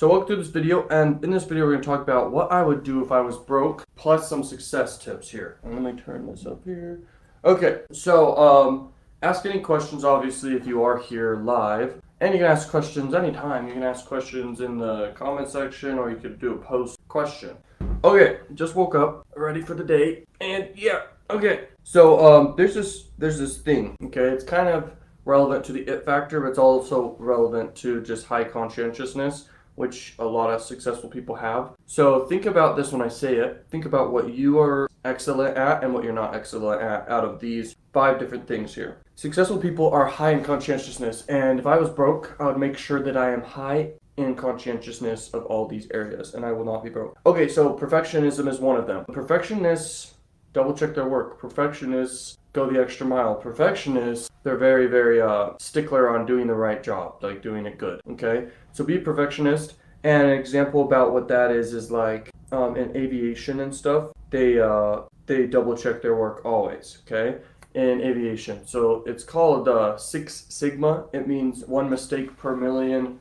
So welcome to this video, and in this video we're going to talk about what I would do if I was broke, plus some success tips here. And let me turn this up here. Okay, so ask any questions obviously if you are here live. And you can ask questions anytime. You can ask questions in the comment section, or you could do a post question. Okay, just woke up, ready for the day, and yeah, okay. So there's this thing, okay? It's kind of relevant to the it factor, but it's also relevant to just high conscientiousness, which a lot of successful people have. So think about this when I say it. Think about what you are excellent at and what you're not excellent at out of these 5 different things here. Successful people are high in conscientiousness, and if I was broke, I would make sure that I am high in conscientiousness of all these areas, and I will not be broke. Okay, so perfectionism is one of them. Perfectionists double check their work. Perfectionists go the extra mile. Perfectionists, they're very, very stickler on doing the right job, like doing it good, okay? So be a perfectionist, and an example about what that is like in aviation and stuff, they double check their work always, okay? In aviation. So it's called 6 Sigma. It means 1 mistake per million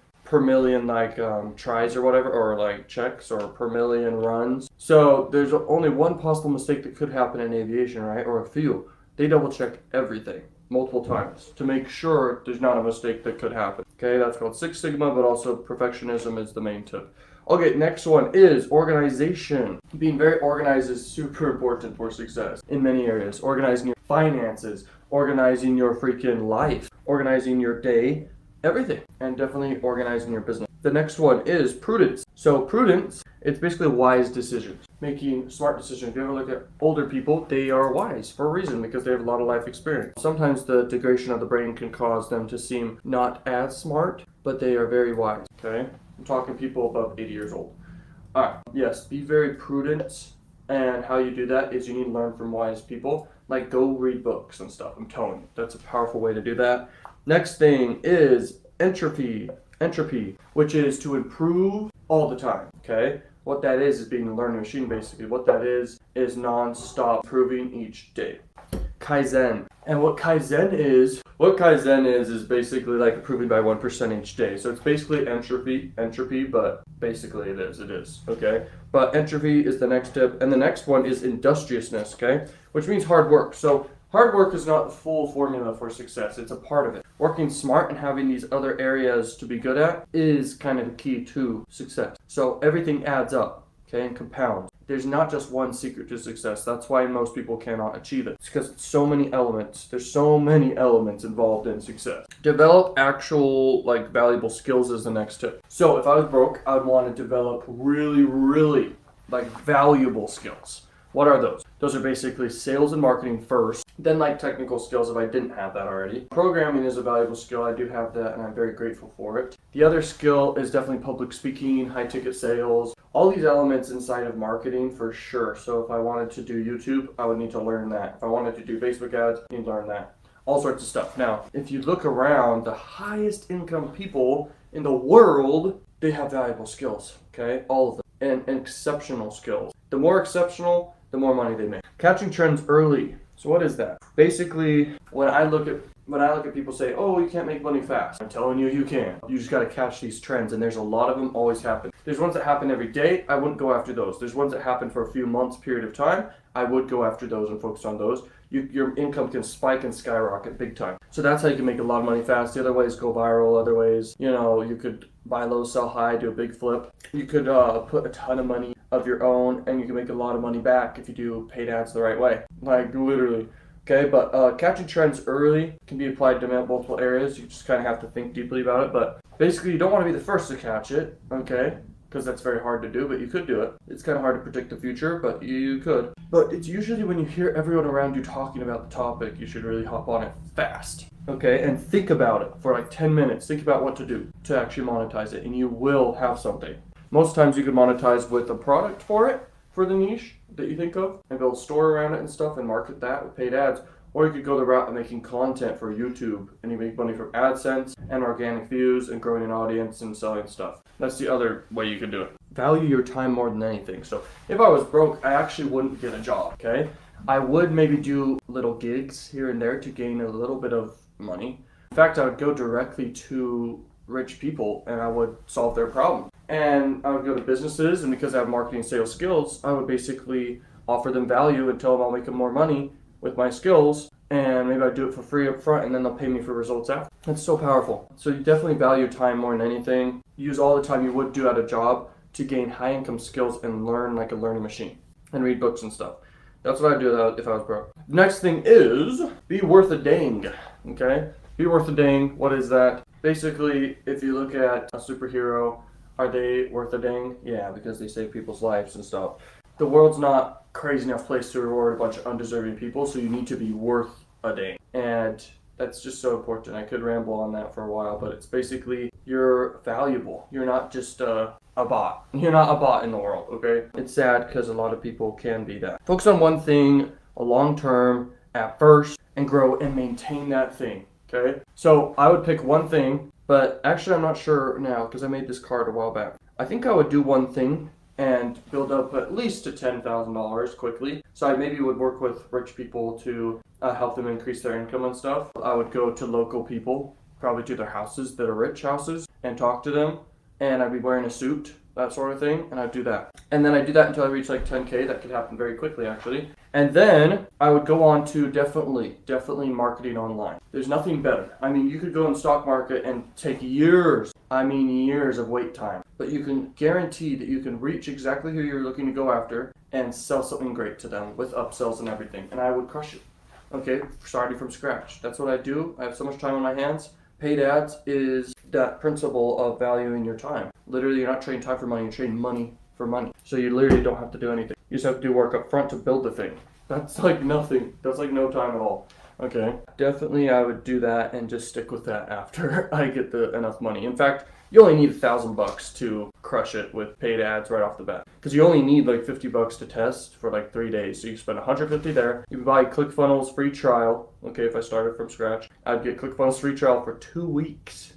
like tries or whatever, or like checks, or per million runs. So there's only one possible mistake that could happen in aviation, right? Or a few. They double check everything multiple times to make sure there's not a mistake that could happen. Okay, that's called 6 Sigma, but also perfectionism is the main tip. Okay, next one is organization. Being very organized is super important for success in many areas. Organizing your finances, organizing your freaking life, organizing your day, everything, and definitely organizing your business. The next one is prudence. So prudence, it's basically wise decisions, making smart decisions. If you ever look at older people, they are wise for a reason, because they have a lot of life experience. Sometimes the degradation of the brain can cause them to seem not as smart, but they are very wise, okay? I'm talking people above 80 years old. All right, yes, be very prudent, and how you do that is you need to learn from wise people. Like, go read books and stuff. I'm telling you, that's a powerful way to do that. Next thing is entropy, which is to improve all the time, okay? What that is being a learning machine, basically. What that is non-stop improving each day. Kaizen. And what Kaizen is basically like improving by 1% each day. So it's basically entropy, but basically it is, okay? But entropy is the next tip, and the next one is industriousness, okay? Which means hard work. So hard work is not the full formula for success, it's a part of it. Working smart and having these other areas to be good at is kind of the key to success. So everything adds up, okay, and compounds. There's not just one secret to success. That's why most people cannot achieve it. It's because it's so many elements. There's so many elements involved in success. Develop actual, like, valuable skills is the next tip. So if I was broke, I would want to develop really, like, valuable skills. What are those? Those are basically sales and marketing first, then like technical skills if I didn't have that already. Programming is a valuable skill. I do have that, and I'm very grateful for it. The other skill is definitely public speaking, high ticket sales, all these elements inside of marketing for sure. So if I wanted to do YouTube, I would need to learn that. If I wanted to do Facebook ads, I need to learn that. All sorts of stuff. Now, if you look around, the highest income people in the world, they have valuable skills, okay? All of them, and exceptional skills. The more exceptional, the more money they make. Catching trends early. So what is that? Basically, when I look at people say, oh, you can't make money fast, I'm telling you, you can. You just got to catch these trends, and there's a lot of them always happen. There's ones that happen every day. I wouldn't go after those. There's ones that happen for a few months period of time. I would go after those and focus on those. Your income can spike and skyrocket big time. So that's how you can make a lot of money fast. The other ways go viral. Other ways, you could buy low, sell high, do a big flip. You could put a ton of money of your own, and you can make a lot of money back if you do paid ads the right way. Like, literally. Okay, but catching trends early can be applied to multiple areas. You just kind of have to think deeply about it. But basically, you don't want to be the first to catch it, okay? Because that's very hard to do, but you could do it. It's kind of hard to predict the future, but you could. But it's usually when you hear everyone around you talking about the topic, you should really hop on it fast, okay? And think about it for like 10 minutes. Think about what to do to actually monetize it, and you will have something. Most times you could monetize with a product for it, for the niche that you think of, and build a store around it and stuff and market that with paid ads. Or you could go the route of making content for YouTube, and you make money from AdSense and organic views and growing an audience and selling stuff. That's the other way you could do it. Value your time more than anything. So if I was broke, I actually wouldn't get a job, okay? I would maybe do little gigs here and there to gain a little bit of money. In fact, I would go directly to rich people and I would solve their problem. And I would go to businesses, and because I have marketing sales skills, I would basically offer them value and tell them I'll make them more money with my skills, and maybe I'd do it for free up front, and then they'll pay me for results after. It's so powerful. So you definitely value time more than anything. Use all the time you would do at a job to gain high income skills and learn like a learning machine and read books and stuff. That's what I'd do if I was broke. Next thing is be worth a dang. Okay? Be worth a dang. What is that? Basically, if you look at a superhero, are they worth a dang? Yeah, because they save people's lives and stuff. The world's not crazy enough place to reward a bunch of undeserving people, so you need to be worth a dang. And that's just so important. I could ramble on that for a while, but it's basically you're valuable. You're not just a bot. You're not a bot in the world, okay? It's sad because a lot of people can be that. Focus on one thing, a long term, at first, and grow and maintain that thing, okay? So I would pick one thing, but actually I'm not sure now because I made this card a while back. I think I would do one thing and build up at least to $10,000 quickly. So I maybe would work with rich people to help them increase their income and stuff. I would go to local people, probably to their houses that are rich houses, and talk to them. And I'd be wearing a suit, that sort of thing, and I'd do that. And then I'd do that until I reach like 10K. That could happen very quickly, actually. And then I would go on to definitely marketing online. There's nothing better. I mean, you could go in the stock market and take years of wait time. But you can guarantee that you can reach exactly who you're looking to go after and sell something great to them with upsells and everything. And I would crush it. Okay, starting from scratch. That's what I do. I have so much time on my hands. Paid ads is that principle of valuing your time. Literally, you're not trading time for money, you're trading money for money. So you literally don't have to do anything. You just have to do work up front to build the thing. That's like nothing. That's like no time at all. Okay. Definitely I would do that and just stick with that after I get enough money. In fact, you only need $1,000 to crush it with paid ads right off the bat. Because you only need like $50 to test for like 3 days. So you spend $150 there. You buy ClickFunnels free trial. Okay, if I started from scratch, I'd get ClickFunnels free trial for 2 weeks.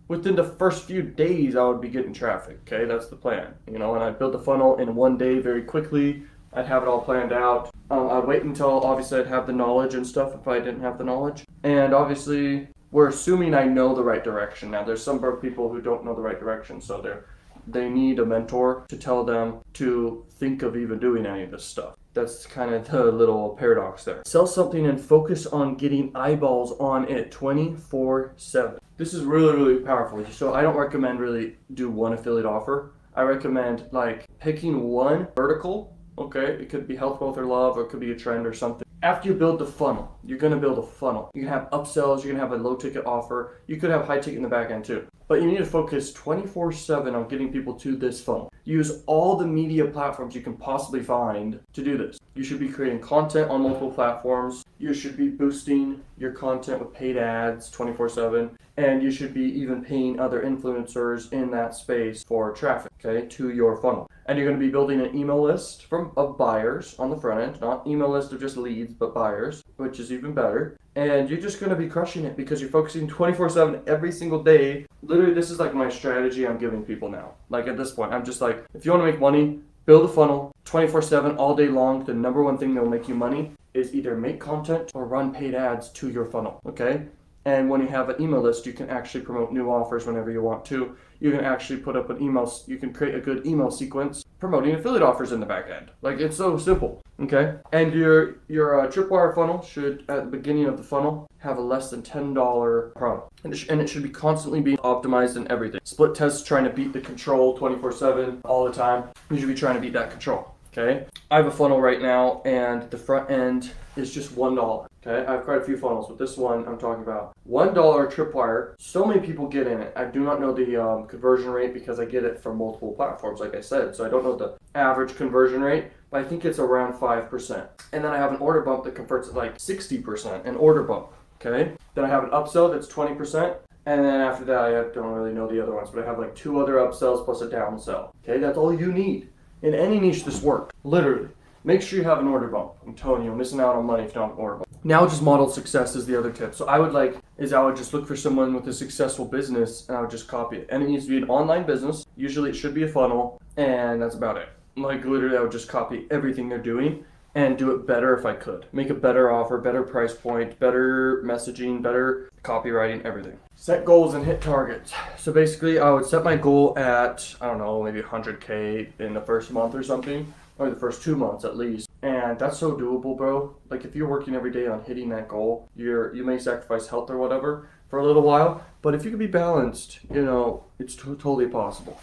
Within the first few days, I would be getting traffic. Okay, that's the plan. You know, and I'd build the funnel in 1 day very quickly. I'd have it all planned out. I'd wait until obviously I'd have the knowledge and stuff if I didn't have the knowledge. And obviously, we're assuming I know the right direction. Now, there's some people who don't know the right direction, so they need a mentor to tell them to think of even doing any of this stuff. That's kind of the little paradox there. Sell something and focus on getting eyeballs on it 24/7. This is really, really powerful. So I don't recommend really do one affiliate offer. I recommend like picking one vertical. Okay, it could be health, wealth, or love, or it could be a trend or something. After you build the funnel, you're going to build a funnel. You can have upsells, you're going to have a low ticket offer, you could have high ticket in the back end too. But you need to focus 24/7 on getting people to this funnel. Use all the media platforms you can possibly find to do this. You should be creating content on multiple platforms. You should be boosting your content with paid ads 24/7. And you should be even paying other influencers in that space for traffic, okay, to your funnel. And you're going to be building an email list of buyers on the front end, not email list of just leads, but buyers, which is even better. And you're just going to be crushing it because you're focusing 24/7 every single day. Literally, this is like my strategy I'm giving people now. Like at this point, I'm just like, if you want to make money, build a funnel 24/7 all day long. The number one thing that will make you money is either make content or run paid ads to your funnel, okay? And when you have an email list, you can actually promote new offers whenever you want to. You can actually put up an email, you can create a good email sequence promoting affiliate offers in the back end. Like, it's so simple, okay? And your tripwire funnel should, at the beginning of the funnel, have a less than $10 product. And it should be constantly being optimized in everything. Split tests trying to beat the control 24/7 all the time. You should be trying to beat that control. Okay, I have a funnel right now and the front end is just $1. Okay, I have quite a few funnels, but this one I'm talking about. $1 tripwire, so many people get in it. I do not know the conversion rate because I get it from multiple platforms, like I said. So I don't know the average conversion rate, but I think it's around 5%. And then I have an order bump that converts at like 60%, an order bump, okay? Then I have an upsell that's 20%. And then after that, I don't really know the other ones, but I have like 2 other upsells plus a downsell. Okay, that's all you need. In any niche, this works. Literally. Make sure you have an order bump. I'm telling you, you're missing out on money if you don't have an order bump. Now just model success is the other tip. So I would just look for someone with a successful business and I would just copy it. And it needs to be an online business. Usually it should be a funnel and that's about it. Like literally I would just copy everything they're doing and do it better if I could. Make a better offer, better price point, better messaging, better copywriting, everything. Set goals and hit targets. So basically, I would set my goal at, I don't know, maybe 100K in the first month or something, or the first 2 months at least. And that's so doable, bro. Like if you're working every day on hitting that goal, you may sacrifice health or whatever for a little while, but if you can be balanced, it's totally possible.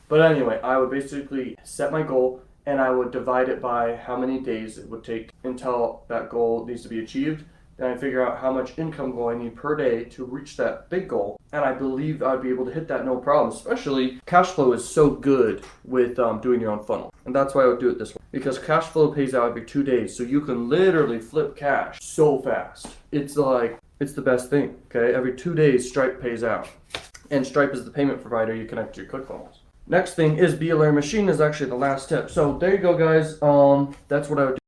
But anyway, I would basically set my goal and I would divide it by how many days it would take until that goal needs to be achieved. Then I figure out how much income goal I need per day to reach that big goal. And I believe I'd be able to hit that no problem, especially cash flow is so good with doing your own funnel. And that's why I would do it this way. Because cash flow pays out every 2 days. So you can literally flip cash so fast. It's the best thing, okay? Every 2 days, Stripe pays out. And Stripe is the payment provider you connect to your ClickFunnels. Next thing is be a learning machine is actually the last tip. So there you go, guys. That's what I would do.